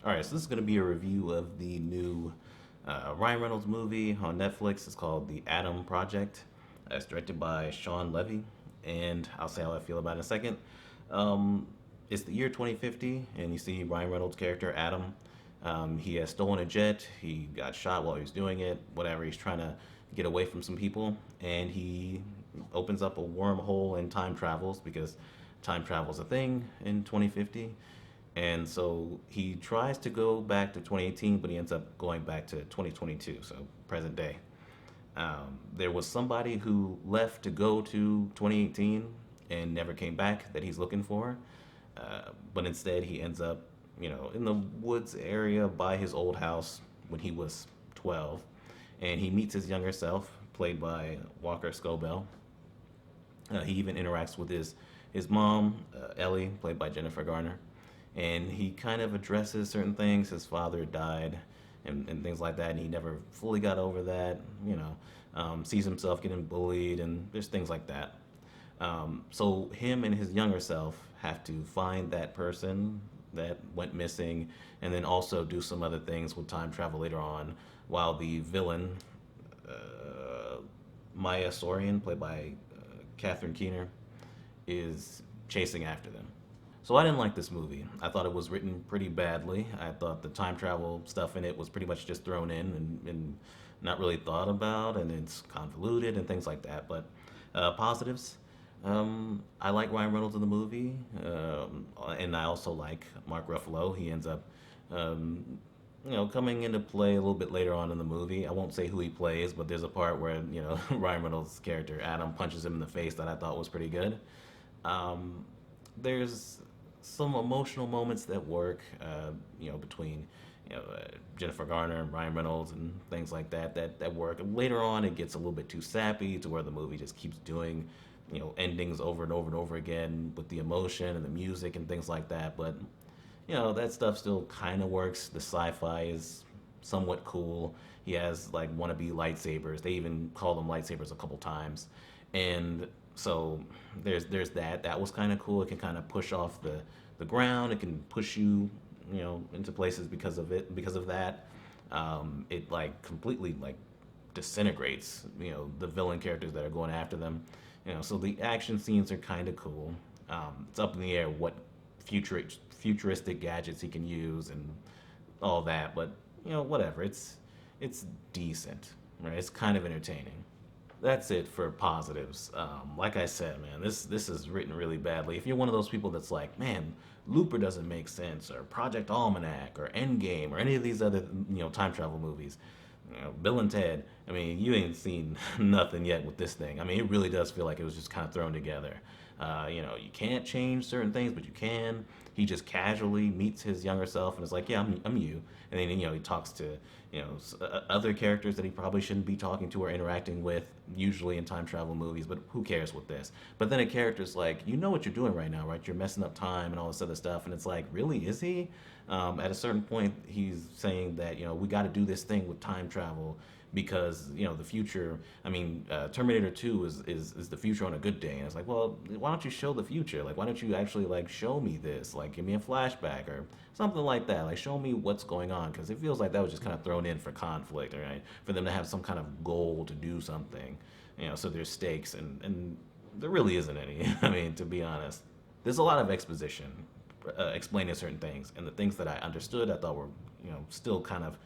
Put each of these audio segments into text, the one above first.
All right, so this is going to be a review of the new Ryan Reynolds movie on Netflix. It's called The Adam Project. It's directed by Sean Levy, and I'll say how I feel about it in a second. Um, it's the year 2050, and you see Ryan Reynolds' character, Adam. He has stolen a jet. He got shot while he was doing it. Whatever. He's trying to get away from some people, and he opens up a wormhole and time travels because time travel is a thing in 2050. And so he tries to go back to 2018, but he ends up going back to 2022, so present day. There was somebody who left to go to 2018 and never came back that he's looking for. But instead, he ends up, in the woods area by his old house when he was 12. And he meets his younger self, played by Walker Scobell. He even interacts with his mom, Ellie, played by Jennifer Garner, and he kind of addresses certain things. His father died, and things like that, and he never fully got over that. Sees himself getting bullied, and there's things like that. So him and his younger self have to find that person that went missing, and then also do some other things with time travel later on, while the villain, Maya Sorian, played by Catherine Keener, is chasing after them. So I didn't like this movie. I thought it was written pretty badly. I thought the time travel stuff in it was pretty much just thrown in and not really thought about, and it's convoluted and things like that. But positives, I like Ryan Reynolds in the movie, and I also like Mark Ruffalo. He ends up, um, coming into play a little bit later on in the movie. I won't say who he plays, but there's a part where Ryan Reynolds' character Adam punches him in the face that I thought was pretty good. Um, there's some emotional moments that work, between Jennifer Garner and Ryan Reynolds and things like that work. Later on, it gets a little bit too sappy to where the movie just keeps doing, endings over and over and over again with the emotion and the music and things like that. But that stuff still kind of works. The sci-fi is somewhat cool. He has like wannabe lightsabers. They even call them lightsabers a couple times, and so there's that. That was kind of cool. It can kind of push off the ground. It can push you, into places because of it. Because of that, it like completely like disintegrates, the villain characters that are going after them. So the action scenes are kind of cool. It's up in the air what futuristic gadgets he can use and all that, but whatever. It's decent, right? It's kind of entertaining. That's it for positives. Like I said, man, this is written really badly. If you're one of those people that's like, man, Looper doesn't make sense, or Project Almanac, or Endgame, or any of these other time travel movies, Bill and Ted. I mean, you ain't seen nothing yet with this thing. I mean, it really does feel like it was just kind of thrown together. You can't change certain things, but you can. He just casually meets his younger self and is like, "Yeah, I'm you." And then he talks to other characters that he probably shouldn't be talking to or interacting with, usually in time travel movies. But who cares with this? But then a character's like, "You know what you're doing right now, right? You're messing up time and all this other stuff." And it's like, really, is he? At a certain point, he's saying that we got to do this thing with time travel because the future. I mean, Terminator 2 is the future on a good day, and it's like, well, why don't you show the future? Like, why don't you actually like show me this? Like, give me a flashback or something like that. Like, show me what's going on, because it feels like that was just kind of thrown in for conflict, right? For them to have some kind of goal to do something, so there's stakes, and there really isn't any. I mean, to be honest, there's a lot of exposition explaining certain things, and the things that I understood, I thought were still kind of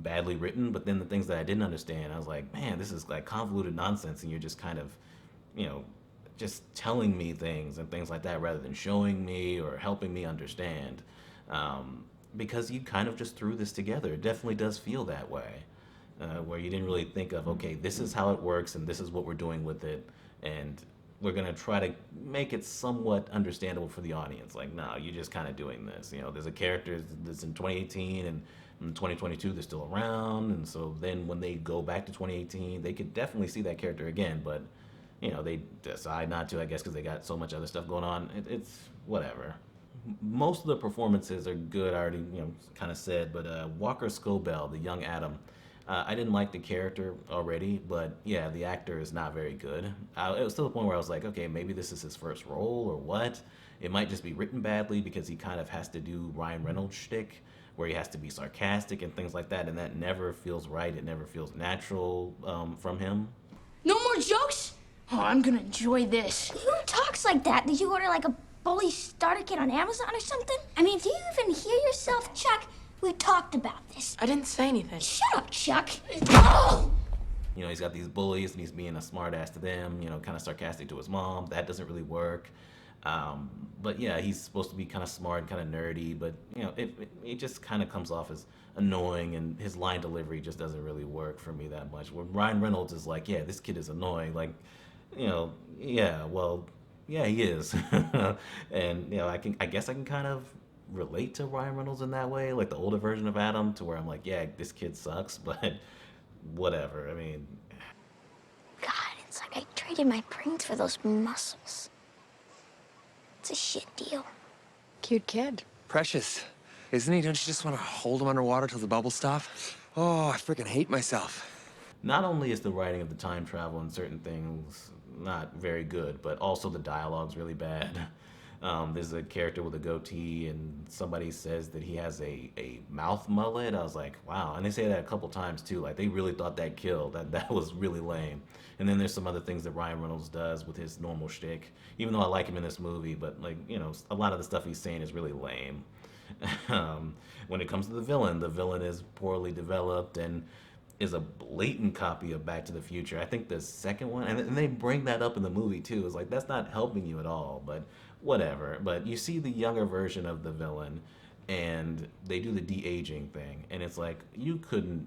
badly written. But then the things that I didn't understand, I was like, man, this is like convoluted nonsense, and you're just kind of, you know, just telling me things and things like that rather than showing me or helping me understand. Because you kind of just threw this together. It definitely does feel that way, where you didn't really think of, okay, this is how it works and this is what we're doing with it, and we're gonna try to make it somewhat understandable for the audience. Like, no, you're just kind of doing this. There's a character that's in 2018, and in 2022 they're still around, and so then when they go back to 2018, they could definitely see that character again, but they decide not to, I guess, because they got so much other stuff going on. It's whatever. Most of the performances are good. I already kind of said, but Walker Scobell, the young Adam, I didn't like the character already, but yeah, the actor is not very good. It was to the point where I was like, okay, maybe this is his first role or what. It might just be written badly because he kind of has to do Ryan Reynolds shtick, where he has to be sarcastic and things like that, and that never feels right. It never feels natural from him. No more jokes? Oh, I'm gonna enjoy this. Who talks like that? Did you order like a bully starter kit on Amazon or something? I mean, do you even hear yourself, Chuck? We talked about this. I didn't say anything. Shut up, Chuck. Oh! You know, he's got these bullies and he's being a smartass to them, you know, kind of sarcastic to his mom. That doesn't really work. But yeah, he's supposed to be kind of smart, kind of nerdy, but you know, it just kind of comes off as annoying, and his line delivery just doesn't really work for me that much. When Ryan Reynolds is like, yeah, this kid is annoying, like, you know, yeah, well, yeah, he is. And you know, I guess I can kind of relate to Ryan Reynolds in that way, like the older version of Adam, to where I'm like, yeah, this kid sucks, but whatever. I mean, God, it's like I traded my brains for those muscles. It's a shit deal. Cute kid. Precious. Isn't he? Don't you just want to hold him underwater till the bubbles stop? Oh, I freaking hate myself. not only is the writing of the time travel and certain things not very good, but also the dialogue's really bad. There's a character with a goatee, and somebody says that he has a mouth mullet. I was like, wow. And they say that a couple times too. Like they really thought that killed. That was really lame. And then there's some other things that Ryan Reynolds does with his normal shtick. Even though I like him in this movie, but like a lot of the stuff he's saying is really lame. When it comes to the villain is poorly developed and is a blatant copy of Back to the Future. I think the second one, and they bring that up in the movie too. It's like that's not helping you at all, but whatever. But you see the younger version of the villain, and they do the de-aging thing, and it's like you couldn't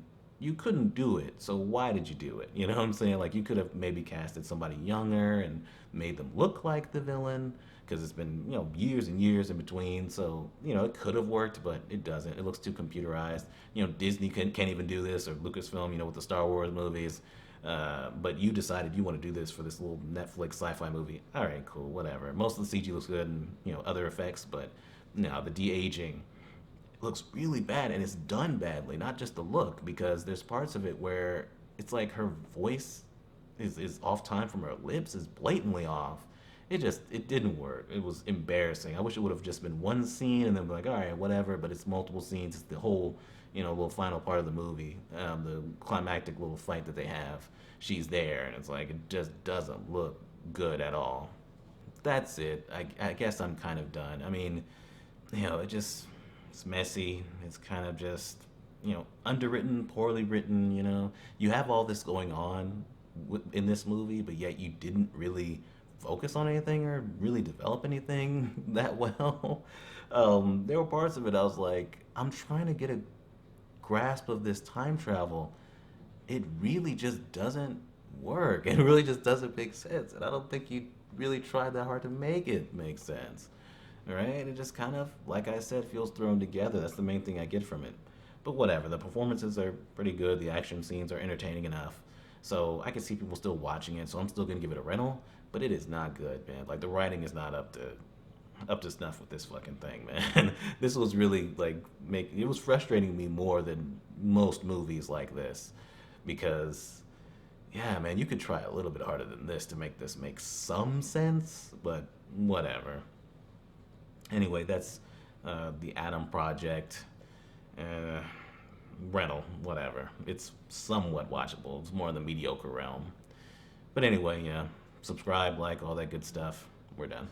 do it, so why did you do it? You know what I'm saying? Like you could have maybe casted somebody younger and made them look like the villain, because it's been years and years in between. So it could have worked, but it doesn't. It looks too computerized. Disney can't even do this, or Lucasfilm, with the Star Wars movies. But you decided you want to do this for this little Netflix sci-fi movie. All right, cool, whatever. Most of the CG looks good and other effects, but no, the de-aging looks really bad, and it's done badly. Not just the look, because there's parts of it where it's like her voice is off time from her lips, is blatantly off. It didn't work. It was embarrassing. I wish it would have just been one scene and then be like, all right, whatever. But it's multiple scenes. It's the whole, little final part of the movie, the climactic little fight that they have. She's there, and it's like it just doesn't look good at all. That's it. I guess I'm kind of done. I mean, it's messy. It's kind of just, underwritten, poorly written. You have all this going on in this movie, but yet you didn't really focus on anything or really develop anything that well. There were parts of it I was like, I'm trying to get a grasp of this time travel. It really just doesn't work. It really just doesn't make sense. And I don't think you really tried that hard to make it make sense. Right? It just kind of, like I said, feels thrown together. That's the main thing I get from it. But whatever. The performances are pretty good. The action scenes are entertaining enough. So I can see people still watching it. So I'm still going to give it a rental. But it is not good, man. Like the writing is not up to snuff with this fucking thing, man. This was really it was frustrating me more than most movies like this, because yeah, man, you could try a little bit harder than this to make this make some sense, but whatever. Anyway, that's the Adam Project rental, whatever. It's somewhat watchable. It's more in the mediocre realm. But anyway, yeah. Subscribe, like, all that good stuff. We're done.